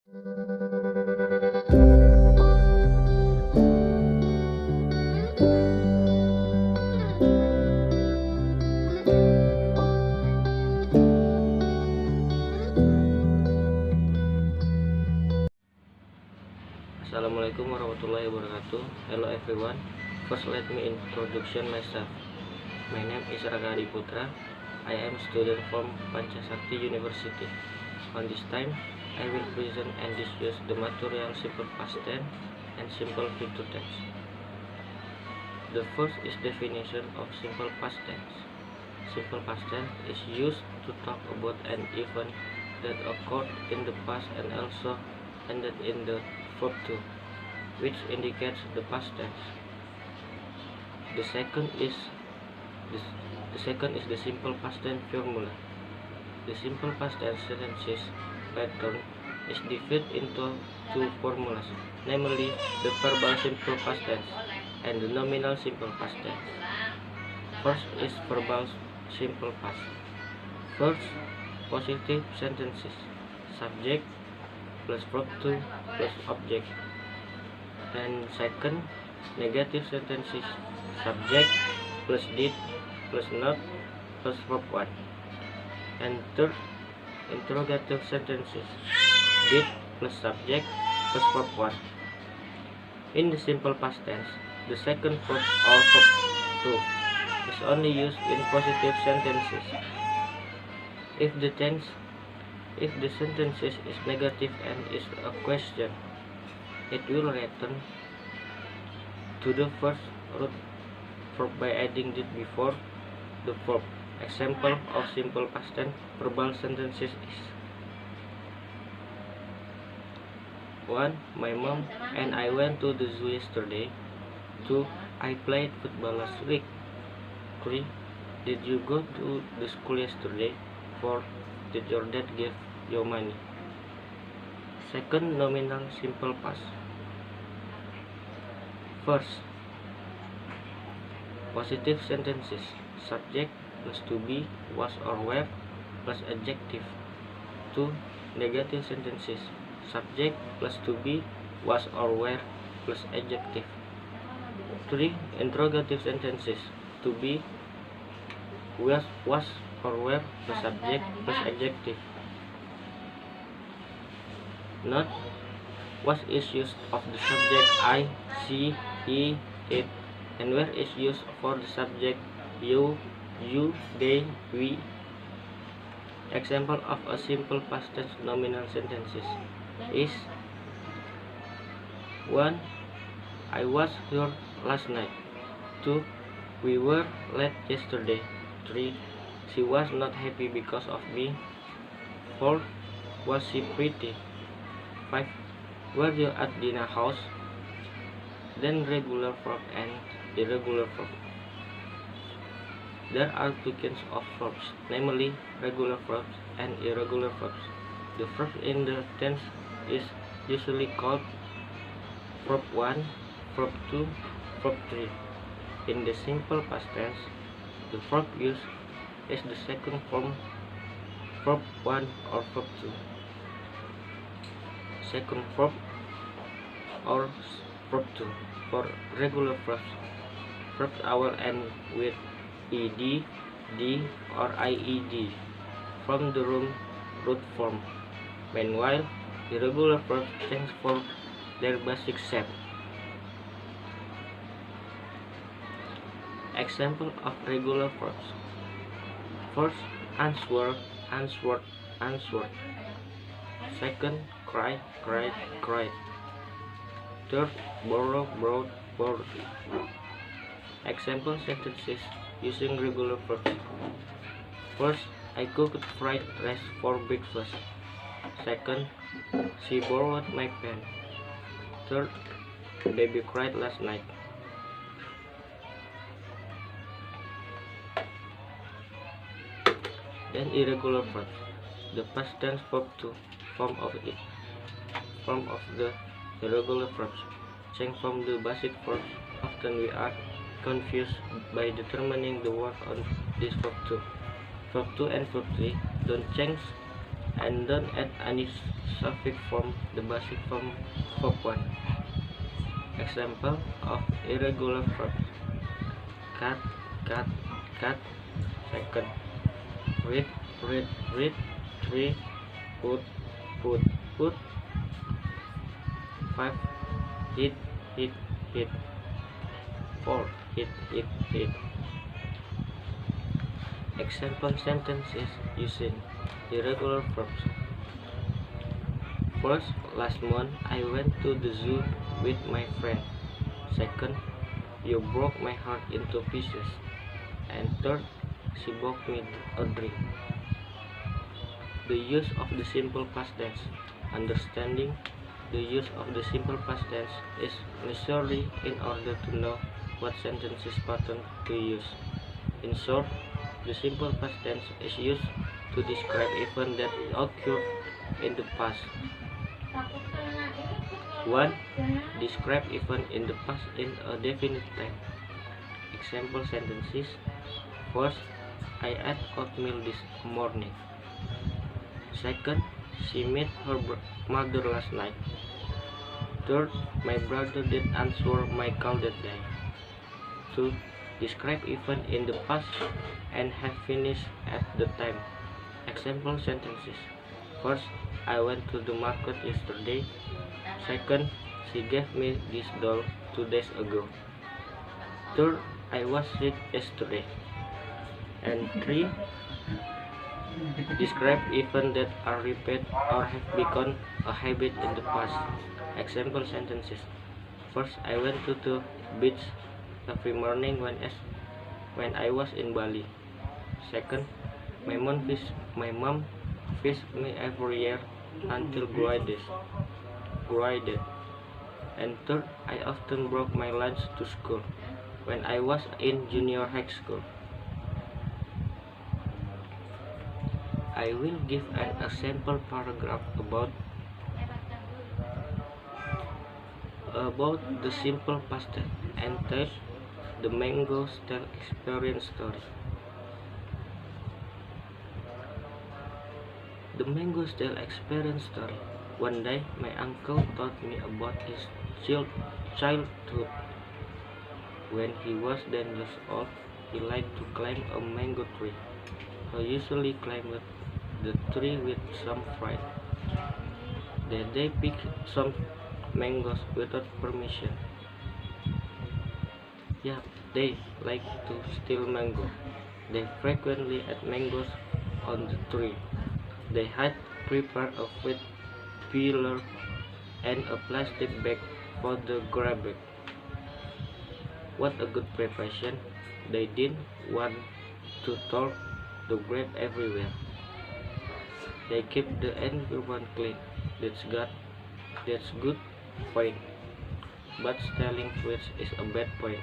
Assalamualaikum warahmatullahi wabarakatuh. Hello everyone. First let me introduction myself. My name is Raga Adi Putra. I am a student from Pancasakti University. On this time, I will present and discuss the material simple past tense and simple future tense. The first is definition of simple past tense. Simple past tense is used to talk about an event that occurred in the past and also ended in the verb to, which indicates the past tense. The second is the simple past tense formula. The simple past tense sentences pattern is divided into two formulas, namely the verbal simple past tense and the nominal simple past tense. First is verbal simple past. First, positive sentences, subject plus verb to plus object. And second, negative sentences, subject plus did plus not plus verb 1. And third, interrogative sentences, did plus subject plus verb 1. In the simple past tense, the second verb or verb 2 is only used in positive sentences. If the sentence is negative and is a question, it will return to the first root verb by adding did before the verb. Example of simple past tense verbal sentences is 1. My mom and I went to the zoo yesterday. 2. I played football last week. 3. Did you go to the school yesterday? 4. Did your dad give you money? Second, nominal simple past. First, positive sentences, subject plus to be, was or were plus adjective. 2. Negative sentences, subject plus to be, was or were plus adjective. 3. Interrogative sentences, to be, was or were plus subject plus adjective. Note, was is used of the subject I, she, he, it, and where is used for the subject you, they, we. Example of a simple past tense nominal sentences is 1. I was here last night. 2. We were late yesterday. 3. She was not happy because of me. 4. Was she pretty? 5. Were you at dinner house? Then regular verb and irregular verb. There are two kinds of verbs, namely regular verbs and irregular verbs. The verb in the tense is usually called verb 1, verb 2, verb 3. In the simple past tense, the verb used is the second form, verb 1 or verb 2. Second verb or verb 2. For regular verbs, verbs will end with ed, d, or ied from the root form. Meanwhile, irregular verbs change for their basic shape. Example of regular verbs. First, answer, answered, answered. Second, cry, cried, cried. Third, borrow, brought, borrowed. Example sentences using regular verbs. First, I cooked fried rice for breakfast. Second, she borrowed my pen. Third, baby cried last night. Then irregular verbs. The past tense verb to form of the irregular verbs change from the basic verbs. Often we are confused by determining the work on this verb 2. Verb 2 and verb 3 don't change and don't add any suffix from the basic form verb 1. Example of irregular verbs: cut, cut, cut. Second, read, read, read. 3, put, put, put. 5, hit, hit, hit. 4, hit, hit, hit. Example sentences using irregular verbs. First, last month I went to the zoo with my friend. Second, you broke my heart into pieces. And third, she bought me a drink. The use of the simple past tense. Understanding the use of the simple past tense is necessary in order to know what sentences pattern to use. In short, the simple past tense is used to describe events that occurred in the past. 1. Describe event in the past in a definite time. Example sentences: First, I ate oatmeal this morning. Second, she met her mother last night. Third, my brother did answer my call that day. 2. Describe event in the past and have finished at the time. Example sentences: First, I went to the market yesterday. Second, she gave me this doll 2 days ago. Third, I was sick yesterday. And 3. Describe events that are repeated or have become a habit in the past. Example sentences: First, I went to the beach every morning when I was in Bali. Second, my mom fished me every year until graduated. And third, I often brought my lunch to school when I was in junior high school. I will give an example paragraph about the simple past tense entitled The Mango Style Experience Story. The Mango Style Experience Story. One day, my uncle told me about his childhood. When he was 10 years old, he liked to climb a mango tree. He usually climbed the tree with some friends. They picked some mangoes without permission. Yeah, they like to steal mango. They frequently ate mangoes on the tree. They had prepared a wet peeler and a plastic bag for the grabbing. What a good preparation! They didn't want to throw the grape everywhere. They keep the environment clean. That's good point. But stealing fruits is a bad point.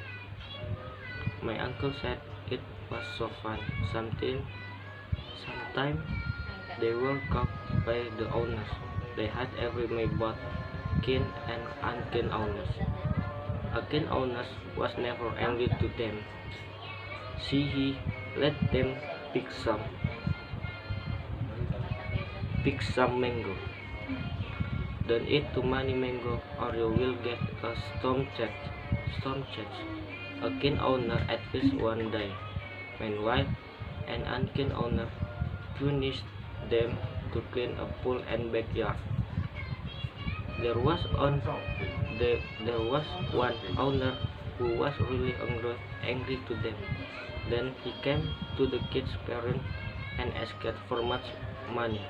My uncle said it was so fun. Sometimes they were caught by the owners. They had every may both keen and unkeen owners. A keen owner was never angry to them. He let them pick some mango. Don't eat too many mango or you will get a storm charge. A keen owner at least one day. Meanwhile, an unkeen owner punished them to clean a pool and backyard. There was one owner who was really angry to them. Then he came to the kids' parents and asked for much money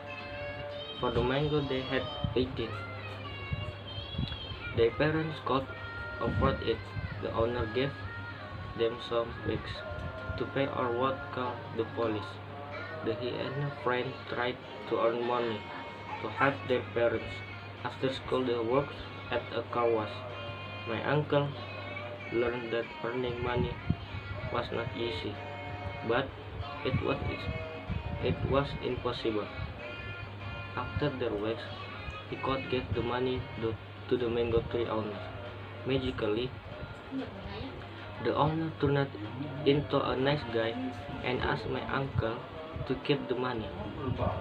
for the mango they had eaten. Their parents could afford it. The owner gave them some weeks to pay or what called the police. He and a friend tried to earn money to help their parents. After school they worked at a car wash. My uncle learned that earning money was not easy, but it was impossible. After their weeks, he could give the money to the mango tree owner. Magically, the owner turned into a nice guy and asked my uncle to keep the money.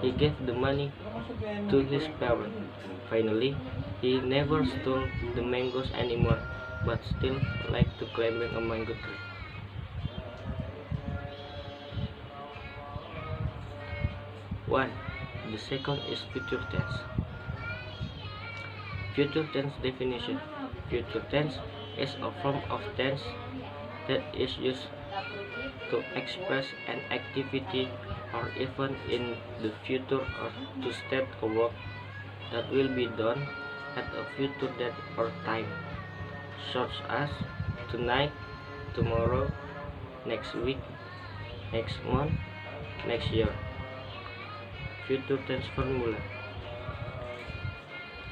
He gave the money to his parent. Finally, he never stole the mangoes anymore, but still liked to climbing a mango tree. 1. The second is future tense. Future tense definition. Future tense is a form of tense that is used to express an activity or event in the future or to state a work that will be done at a future date or time, such as tonight, tomorrow, next week, next month, next year. Future tense formula.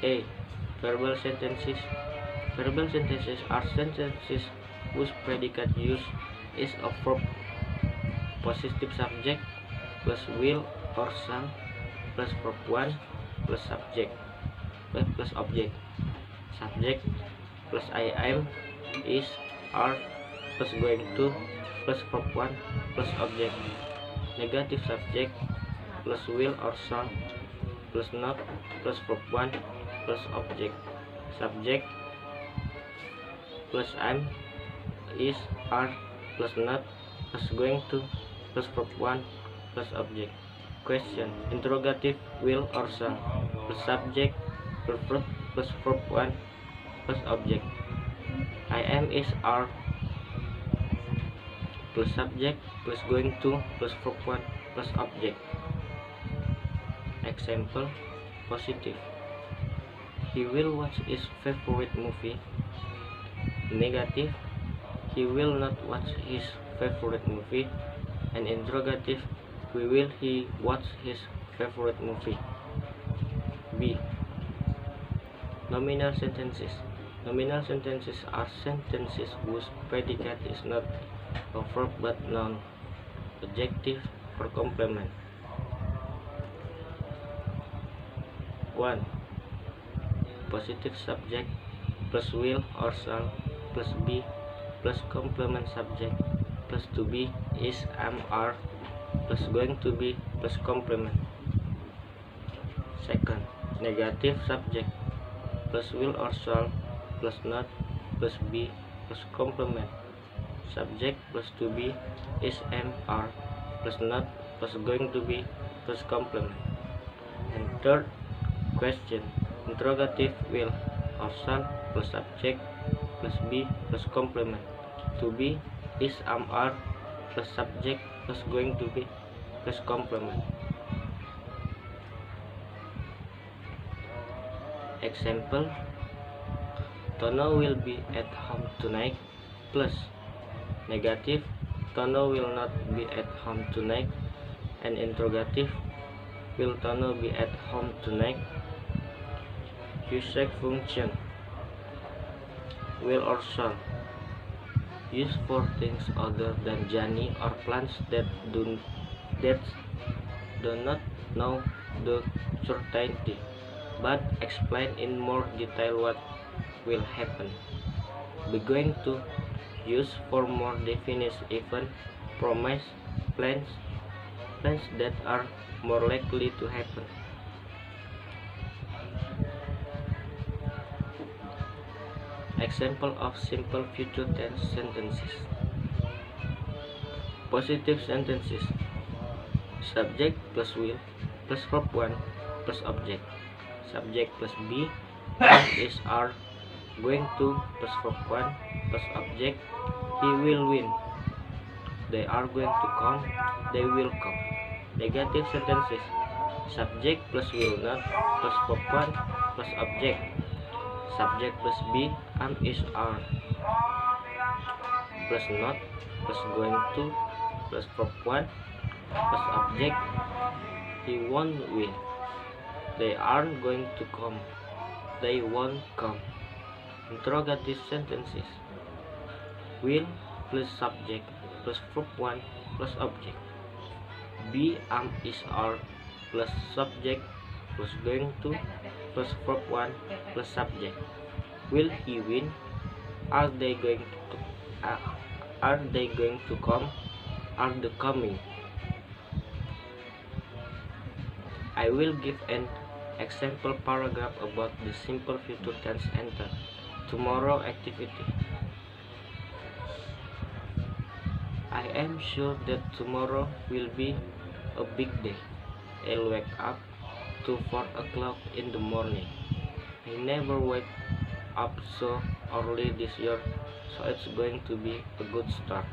A. Verbal sentences. Verbal sentences are sentences whose predicate use is a verb, positive subject plus will or shall plus verb 1 plus subject plus object. Subject plus I am, is, are plus going to plus verb 1 plus object. Negative subject plus will or shall plus not plus verb 1 plus object. Subject plus am, is, are plus not plus going to plus verb 1 plus object. Question. Interrogative will or shall plus subject plus verb 1 plus object. I am, is, are plus subject plus going to plus verb 1 plus object. Example. Positive. He will watch his favorite movie. Negative. He will not watch his favorite movie. And interrogative. Will he watch his favorite movie? B. Nominal sentences. Nominal sentences are sentences whose predicate is not a verb but noun, adjective, or complement. 1. Positive subject plus will or shall plus be plus complement subject plus to be, is, am, are plus going to be plus complement. Second. Negative subject plus will or shall plus not plus be plus complement. Subject plus to be, is, am, are plus not plus going to be plus complement. And third. Question. Interrogative will or shall plus subject plus be plus complement. To be, is, am, are plus subject plus going to be plus complement. Example. Tono will be at home tonight plus negative. Tono will not be at home tonight. And interrogative. Will Tono be at home tonight? Usage function. Will or shall. Used for things other than Johnny or plants that do not know the certainty, but explain in more detail what will happen. Be going to. Use for more definite event, promise, plans that are more likely to happen. Example of simple future tense sentences. Positive sentences. Subject plus will plus verb 1 plus object. Subject plus be, is, are, going to plus verb 1 plus object. He will win. They are going to come. They will come. Negative sentences. Subject plus will not plus verb 1 plus object. Subject plus be, am, is, are plus not plus going to plus verb 1 plus object. He won't win. They aren't going to come. They won't come. Interrogative sentences. Will plus subject plus verb 1 plus object. Be, am, is, are plus subject plus going to plus verb 1 plus subject. Will he win? Are they going to come? Are they coming? I will give an example paragraph about the simple future tense enter tomorrow activity. I am sure that tomorrow will be a big day. I'll wake up to 4 o'clock in the morning. I never wake up so early this year, so it's going to be a good start.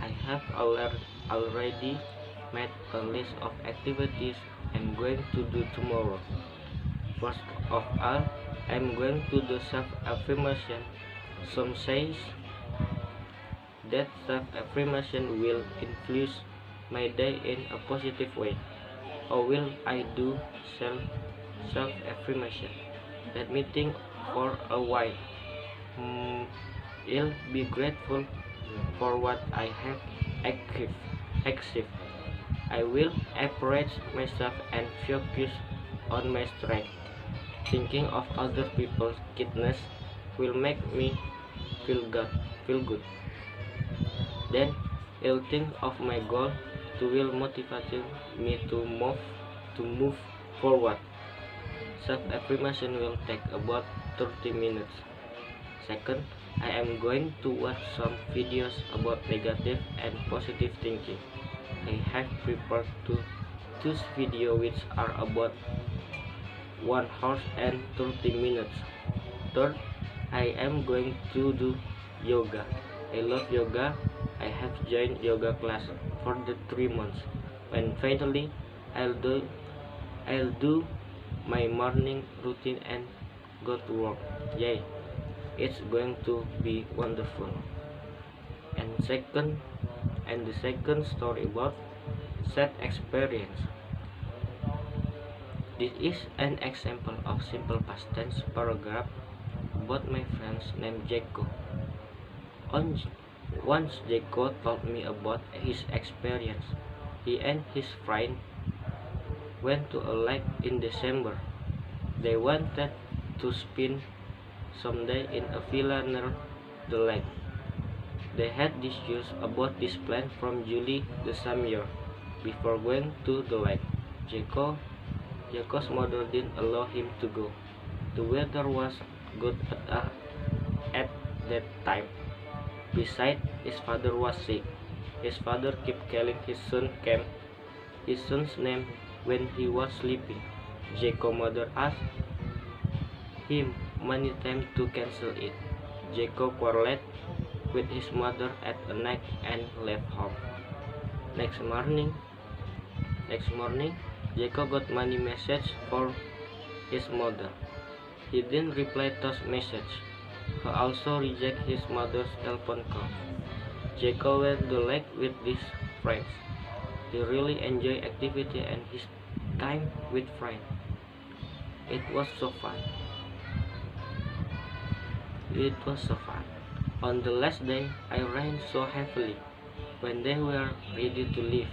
I have already made a list of activities I'm going to do tomorrow. First of all, I'm going to do self-affirmation. Some says that self-affirmation will influence my day in a positive way. How will I do self-affirmation? Let me think for a while. I'll be grateful for what I have achieved. I will appraise myself and focus on my strength. Thinking of other people's kindness will make me feel good. Then I'll think of my goal to will motivate me to move forward. Self-affirmation will take about 30 minutes. Second, I am going to watch some videos about negative and positive thinking. I have prepared to choose videos which are about 1 hour and 30 minutes. Third, I am going to do yoga. I love yoga. I have joined yoga class for the 3 months. When finally I'll do my morning routine and go to work. Yay! It's going to be wonderful. And the second story about sad experience. This is an example of simple past tense paragraph about my friend named Jeko. Once Jeko told me about his experience. He and his friend went to a lake in December. They wanted to spend some day in a villa near the lake. They had discussed about this plan from July the same year. Before going to the lake, Jaco's mother didn't allow him to go. The weather was good at that time. Besides, his father was sick. His father kept calling his son's name when he was sleeping. Jaco's mother asked him many times to cancel it. Jacob quarreled with his mother at night and left home. Next morning, Jacob got many messages for his mother. He didn't reply those messages. He also rejected his mother's telephone call. Jacob went to the lake with his friends. He really enjoyed activity and his time with friends. It was so fun. On the last day, I rained so heavily. When they were ready to leave,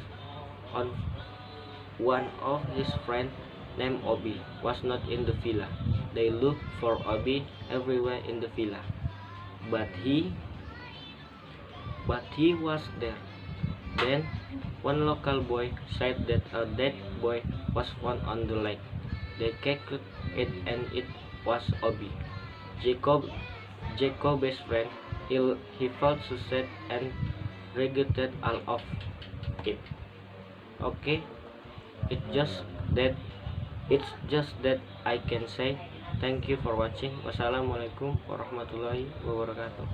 one of his friends named Obi was not in the villa. They looked for Obi everywhere in the villa, but he was there. Then one local boy said that a dead boy was found on the lake. They checked it and it was Obi, Jacob's best friend. He felt so sad and regretted all of it. Okay, it's just that I can say. Thank you for watching. Wassalamualaikum warahmatullahi wabarakatuh.